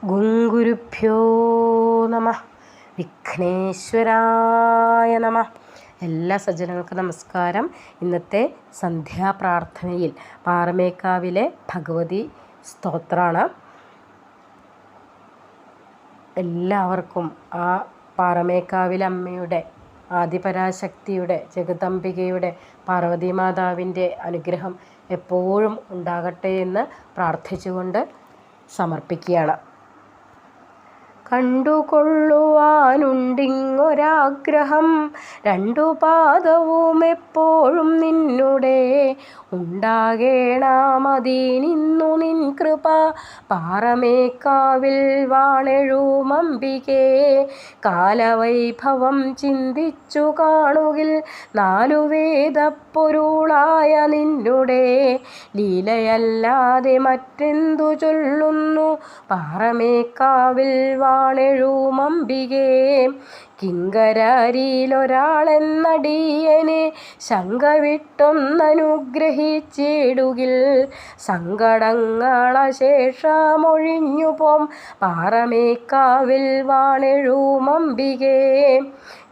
ഗുരുഭ്യോ നമഃ. വിഘ്നേശ്വരായ നമഃ. എല്ലാ സജ്ജനങ്ങൾക്കും നമസ്കാരം. ഇന്നത്തെ സന്ധ്യാപ്രാർത്ഥനയിൽ പാറമേക്കാവിലെ ഭഗവതി സ്തോത്രമാണ്. എല്ലാവർക്കും ആ പാറമേക്കാവിലെ അമ്മയുടെ, ആദിപരാശക്തിയുടെ, ജഗദംബികയുടെ, പാർവതീമാതാവിൻ്റെ അനുഗ്രഹം എപ്പോഴും ഉണ്ടാകട്ടെ എന്ന് പ്രാർത്ഥിച്ചുകൊണ്ട് സമർപ്പിക്കുകയാണ്. കണ്ടുകൊള്ളുവാനുണ്ടിങ്ങൊരാഗ്രഹം, രണ്ടു പാദവും എപ്പോഴും നിന്നുടെ ഉണ്ടാകേണമതീനിന്നു നിൻ കൃപ. പാറമേക്കാവിൽ വാണെഴുമമ്പികേ, കാലവൈഭവം ചിന്തിച്ചു കാണുകിൽ നാലു വേദപ്പൊരുളായ നിന്നുടെ ലീലയല്ലാതെ മറ്റെന്തു ചൊല്ലുന്നു. പാറമേക്കാവിൽ വാണെഴുമമ്പികേ, കിങ്കരാരിയിലൊരാളെന്നടിയനെ ശങ്ക വിട്ടൊന്നനുഗ്രഹിച്ചിടുകിൽ സങ്കടങ്ങളശേഷമൊഴിഞ്ഞു പോം. പാറമേക്കാവിൽ വാണെഴുമമ്പികേ,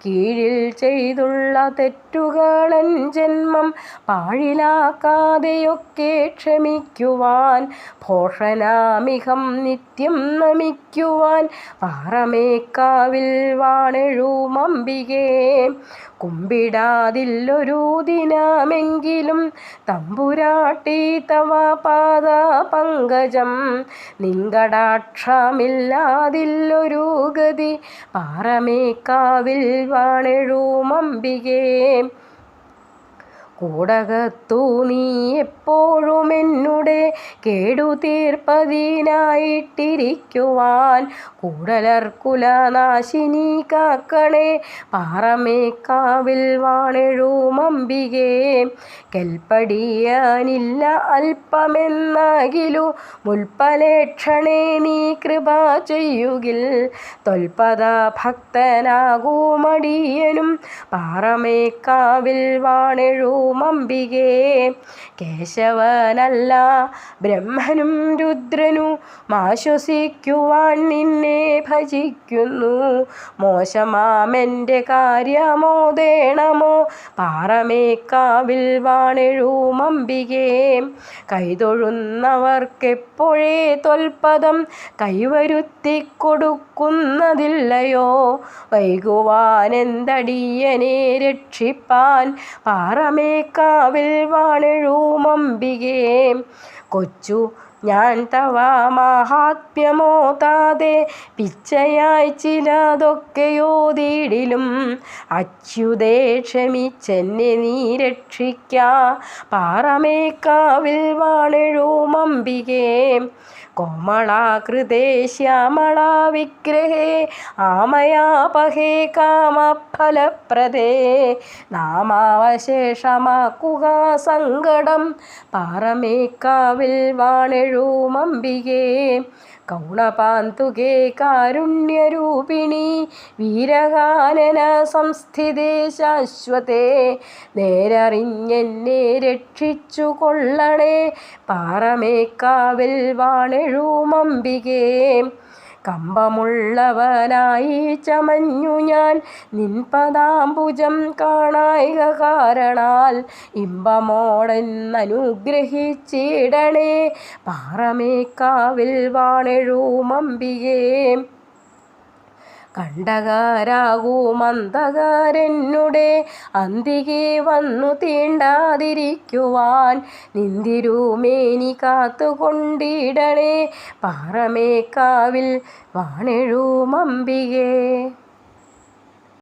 കീഴിൽ ചെയ്തുള്ള തെറ്റുകളൻ ജന്മം പാഴിലാക്കാതെയൊക്കെ ക്ഷമിക്കുവാൻ, ഭോഷനാമിഹം നിത്യം നമിക്കുവാൻ. പാറമേക്കാവിൽ വാണെഴുമമ്പികേ, കുമ്പിടാതില്ലൊരു ദിനമെങ്കിലും തമ്പുരാട്ടി തവ പാദ പങ്കജം, നിൻകടാക്ഷമില്ലാതില്ലൊരു ഗതി. പാറമേക്കാവിൽ വാണെഴുമമ്പികേ, കൂടകത്തു നീ എപ്പോഴും എന്നുടെ കേടു തീർപ്പതിനായിട്ടിരിക്കുവാൻ, കൂടലർക്കുലനാശിനി കാക്കണേ. പാറമേക്കാവിൽ വാണെഴുമമ്പികേ, കെൽപ്പടിയാനില്ല അല്പമെന്നാകിലു മുൽപ്പലേക്ഷണേ നീ കൃപ ചെയ്യുകിൽ തൊൽപദ ഭക്തനാകുമടിയനും. പാറമേക്കാവിൽ വാണെഴുമമ്പികേ, കേശവനല്ല ബ്രഹ്മനും രുദ്രനും ആശ്വസിക്കുവാൻ നിന്നെ ഭജിക്കുന്നു. മോശമാമെൻ്റെ കാര്യമോദേണമോ. പാറമേക്കാവിൽ വാണെഴുമമ്പികേ, കൈതൊഴുന്നവർക്കെപ്പോഴേ തൊൽപദം കൈവരുത്തി കൊടുക്കുന്നതില്ലയോ. വൈകുവാനെന്തടിയനെ രക്ഷിപ്പാൻ. പാറമേക്കാവിൽ വാണെഴുമമ്പികേ, കൊച്ചു ഞാൻ തവ മാഹാത്മ്യമോതാതെ പിച്ചയായി ചിലതൊക്കെയോതിടിലും അച്യുതേ ക്ഷമിച്ചെന്നെ നീ രക്ഷിക്ക. പാറമേക്കാവിൽ വാണെഴുമമ്പികേ, കോമളാകൃതേ ശ്യാമള വിഗ്രഹേ ആമയാപഹേ കാമഫലപ്രദേ, നാമാവശേഷമാക്കുക സങ്കടം. പാറമേക്കാവിൽ വാണെഴുമമ്പികേ, കൗണപാന്തുകേ കാരുണ്യരൂപിണി വീരകാനന സംസ്ഥിതേ ശാശ്വതേ, നേരറിഞ്ഞെന്നെ രക്ഷിച്ചു കൊള്ളണേ. പാറമേക്കാവിൽ വാണെഴുമമ്പികേ, കമ്പമുള്ളവനായി ചമഞ്ഞു ഞാൻ നിൻ പദാംബുജം കാണായിക കാരണാൽ, ഇമ്പമോടെന്നനുഗ്രഹിച്ചിടണേ. പാറമേക്കാവിൽ വാണെഴുമമ്പികേ, കണ്ടകാരാകുമന്തകാരെന്നുടെ അന്തികെ വന്നു തീണ്ടാതിരിക്കുവാൻ, നിന്തിരുമേനി കാത്തുകൊണ്ടിടണേ. പാറമേക്കാവിൽ വാണെഴുമമ്പികേ.